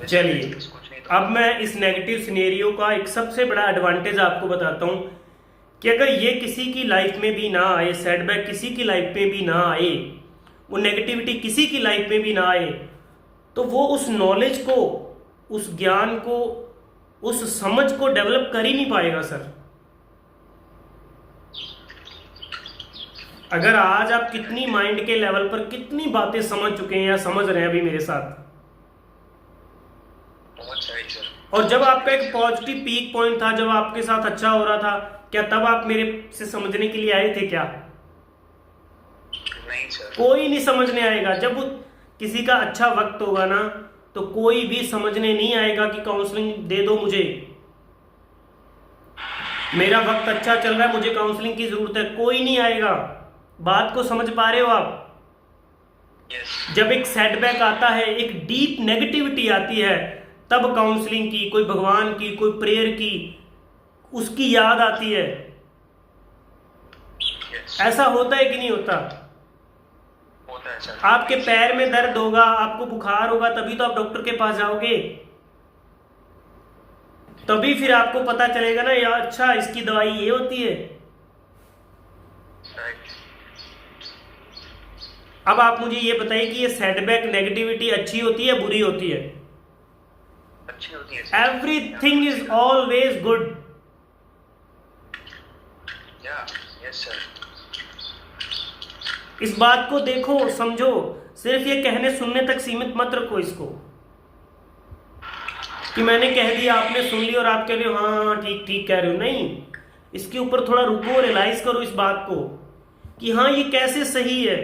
चलिए, अब मैं इस नेगेटिव सिनेरियो का एक सबसे बड़ा एडवांटेज आपको बताता हूँ कि अगर ये किसी की लाइफ में भी ना आए, सेटबैक किसी की लाइफ में भी ना आए, वो नेगेटिविटी किसी की लाइफ में भी ना आए, तो वो उस नॉलेज को, उस ज्ञान को, उस समझ को डेवलप कर ही नहीं पाएगा सर। अगर आज आप कितनी माइंड के लेवल पर कितनी बातें समझ चुके हैं या समझ रहे हैं अभी मेरे साथ, और जब आपका एक पॉजिटिव पीक पॉइंट था, जब आपके साथ अच्छा हो रहा था, क्या तब आप मेरे से समझने के लिए आए थे क्या? नहीं सर। कोई नहीं समझने आएगा। जब किसी का अच्छा वक्त होगा ना, तो कोई भी समझने नहीं आएगा कि काउंसलिंग दे दो मुझे, मेरा वक्त अच्छा चल रहा है, मुझे काउंसलिंग की जरूरत है, कोई नहीं आएगा। बात को समझ पा रहे हो आप? जब एक सेटबैक आता है, एक डीप नेगेटिविटी आती है, तब काउंसलिंग की, कोई भगवान की, कोई प्रेयर की, उसकी याद आती है। ऐसा होता है कि नहीं होता? होता है सर। आपके पैर में दर्द होगा, आपको बुखार होगा, तभी तो आप डॉक्टर के पास जाओगे, तभी फिर आपको पता चलेगा ना यार, अच्छा इसकी दवाई ये होती है। अब आप मुझे ये बताइए कि ये सेटबैक नेगेटिविटी अच्छी होती है, बुरी होती है? अच्छी होती है। Everything is always good. Yes sir. इस बात को देखो, समझो, सिर्फ ये कहने सुनने तक सीमित मत रखो इसको कि मैंने कह दिया, आपने सुन लिया और आप कह रहे हो हाँ हाँ ठीक ठीक कह रहे हो। नहीं, इसके ऊपर थोड़ा रुको, रियलाइज करो इस बात को कि हाँ ये कैसे सही है,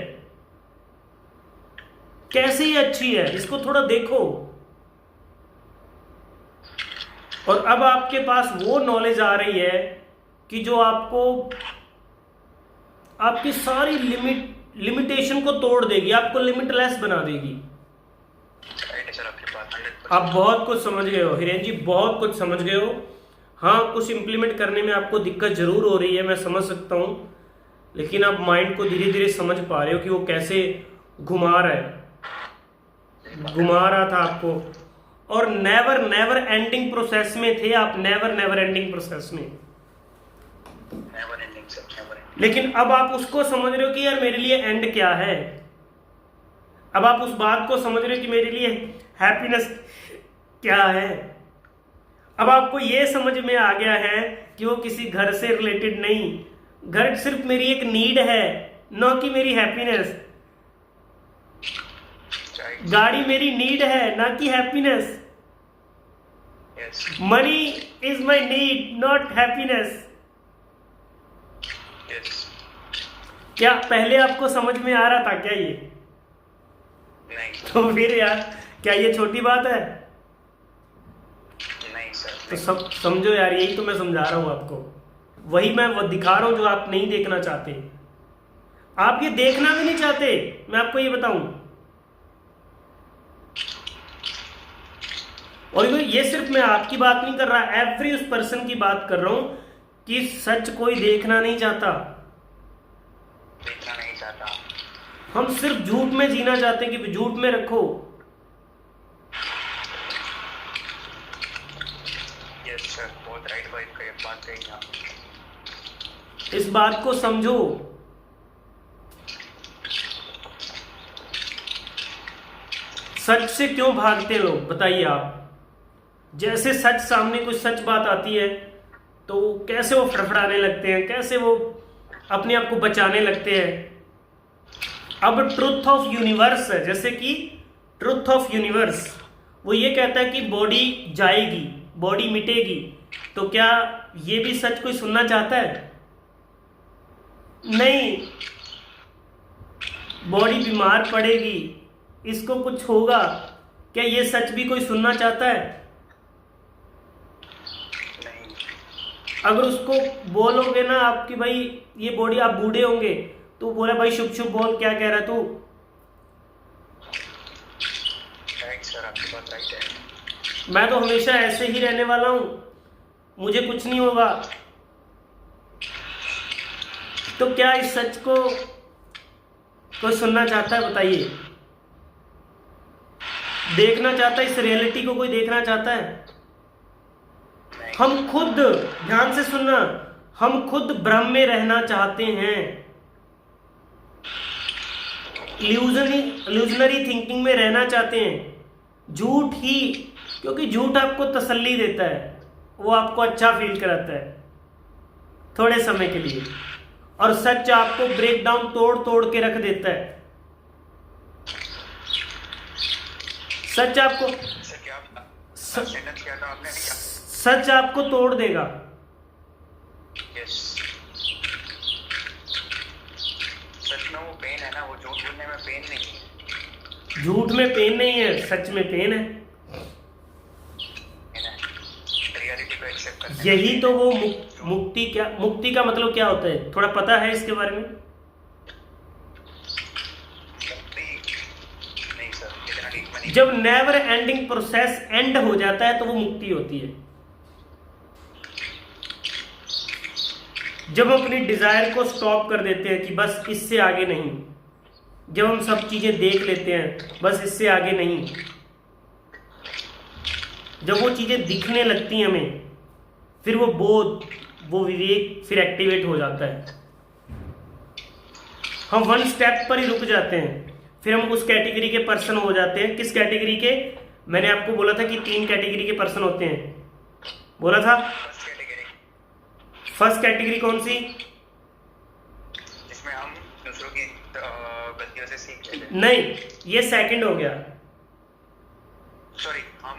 कैसे ये अच्छी है, इसको थोड़ा देखो। और अब आपके पास वो नॉलेज आ रही है कि जो आपको आपकी सारी लिमिटेशन को तोड़ देगी, आपको लिमिटलेस बना देगी। आप बहुत कुछ समझ गए हो हिरेन जी, बहुत कुछ समझ गए हो। हाँ, कुछ इंप्लीमेंट करने में आपको दिक्कत जरूर हो रही है, मैं समझ सकता हूँ, लेकिन आप माइंड को धीरे धीरे समझ पा रहे हो कि वो कैसे घुमा रहा है, घुमा रहा था आपको। और नेवर नेवर एंडिंग प्रोसेस में थे आप, नेवर नेवर एंडिंग प्रोसेस में। लेकिन अब आप उसको समझ रहे हो कि यार मेरे लिए एंड क्या है। अब आप उस बात को समझ रहे हो कि मेरे लिए हैप्पीनेस क्या है। अब आपको ये समझ में आ गया है कि वो किसी घर से रिलेटेड नहीं, घर सिर्फ मेरी एक नीड है, न कि मेरी हैप्पीनेस। गाड़ी मेरी नीड है, ना कि happiness. Money is my need, not happiness. क्या पहले आपको समझ में आ रहा था क्या ये? नहीं। तो फिर यार क्या ये छोटी बात है? नहीं सर। तो सब समझो यार, यही तो मैं समझा रहा हूं आपको, वही मैं वो दिखा रहा हूं जो आप नहीं देखना चाहते। आप ये देखना भी नहीं चाहते, मैं आपको ये बताऊं। और ये सिर्फ मैं आपकी बात नहीं कर रहा, एवरी उस पर्सन की बात कर रहा हूं कि सच कोई देखना नहीं चाहता। देखना नहीं चाहता। हम सिर्फ झूठ में जीना चाहते हैं कि झूठ में रखो। यस सर, बहुत राइट बात कही आप। इस बात को समझो। सच से क्यों भागते हैं लोग, बताइए आप? जैसे सच सामने कोई सच बात आती है तो कैसे वो फड़फड़ाने लगते हैं, कैसे वो अपने आप को बचाने लगते हैं। अब ट्रुथ ऑफ यूनिवर्स है, जैसे कि ट्रुथ ऑफ यूनिवर्स, वो ये कहता है कि बॉडी जाएगी, बॉडी मिटेगी, तो क्या ये भी सच कोई सुनना चाहता है? नहीं। बॉडी बीमार पड़ेगी, इसको कुछ होगा, क्या ये सच भी कोई सुनना चाहता है? अगर उसको बोलोगे ना आप कि भाई ये बॉडी, आप बूढ़े होंगे, तो बोले भाई शुभ शुभ बोल, क्या कह रहा तू? राइट सर, आपकी बात राइट है। मैं तो हमेशा ऐसे ही रहने वाला हूं, मुझे कुछ नहीं होगा। तो क्या इस सच को कोई सुनना चाहता है, बताइए? देखना चाहता है, इस रियलिटी को कोई देखना चाहता है? नहीं। हम खुद, ध्यान से सुनना, हम खुद भ्रम में रहना चाहते हैं, इल्यूजनरी थिंकिंग में रहना चाहते हैं। झूठ ही, क्योंकि झूठ आपको तसल्ली देता है, वो आपको अच्छा फील कराता है थोड़े समय के लिए, और सच आपको ब्रेक डाउन तोड़ तोड़ के रख देता है। सच आपको सर क्या सेंटेंस क्या था आपने? सच आपको तोड़ देगा। यस। सच में वो पेन है ना, वो झूठ बोलने में पेन नहीं है। झूठ में पेन नहीं है, सच में पेन है। रियलिटी को एक्सेप्ट करने यही तो वो मुक्ति, क्या मुक्ति का मतलब क्या होता है, थोड़ा पता है इसके बारे में? मुक्ति नहीं सर, इतना डीप में नहीं। जब नेवर एंडिंग प्रोसेस एंड हो जाता है तो वो मुक्ति होती है। जब हम अपनी डिजायर को स्टॉप कर देते हैं कि बस इससे आगे नहीं, जब हम सब चीजें देख लेते हैं बस इससे आगे नहीं, जब वो चीजें दिखने लगती हैं हमें, फिर वो बोध, वो विवेक फिर एक्टिवेट हो जाता है। हम वन स्टेप पर ही रुक जाते हैं, फिर हम उस कैटेगरी के पर्सन हो जाते हैं। किस कैटेगरी के? मैंने आपको बोला था कि 3 कैटेगरी के पर्सन होते हैं, बोला था। फर्स्ट कैटेगरी कौन सी? जिसमें हम दूसरों की गलतियों से सीख लेते हैं। नहीं, ये सेकंड हो गया। सॉरी, हम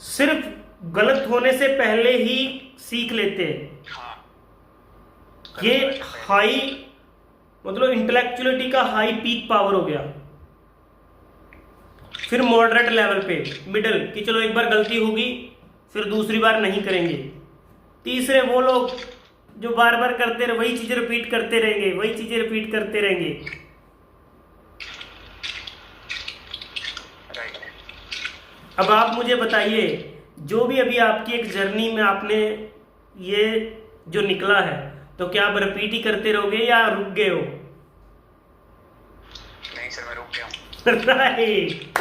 सिर्फ गलत होने से पहले ही सीख लेते हैं। हाँ, ये हाई, मतलब इंटेलेक्चुअलिटी का हाई पीक पावर हो गया। फिर मॉडरेट लेवल पे, मिडल, कि चलो एक बार गलती होगी फिर दूसरी बार नहीं करेंगे। तीसरे वो लोग जो बार बार करते रहे, वही चीजें रिपीट करते रहेंगे, वही चीजें रिपीट करते रहेंगे। राइट। अब आप मुझे बताइए, जो भी अभी आपकी एक जर्नी में आपने ये जो निकला है, तो क्या आप रिपीट ही करते रहोगे या रुक गए हो? नहीं सर, मैं रुक गया हूँ। राइट।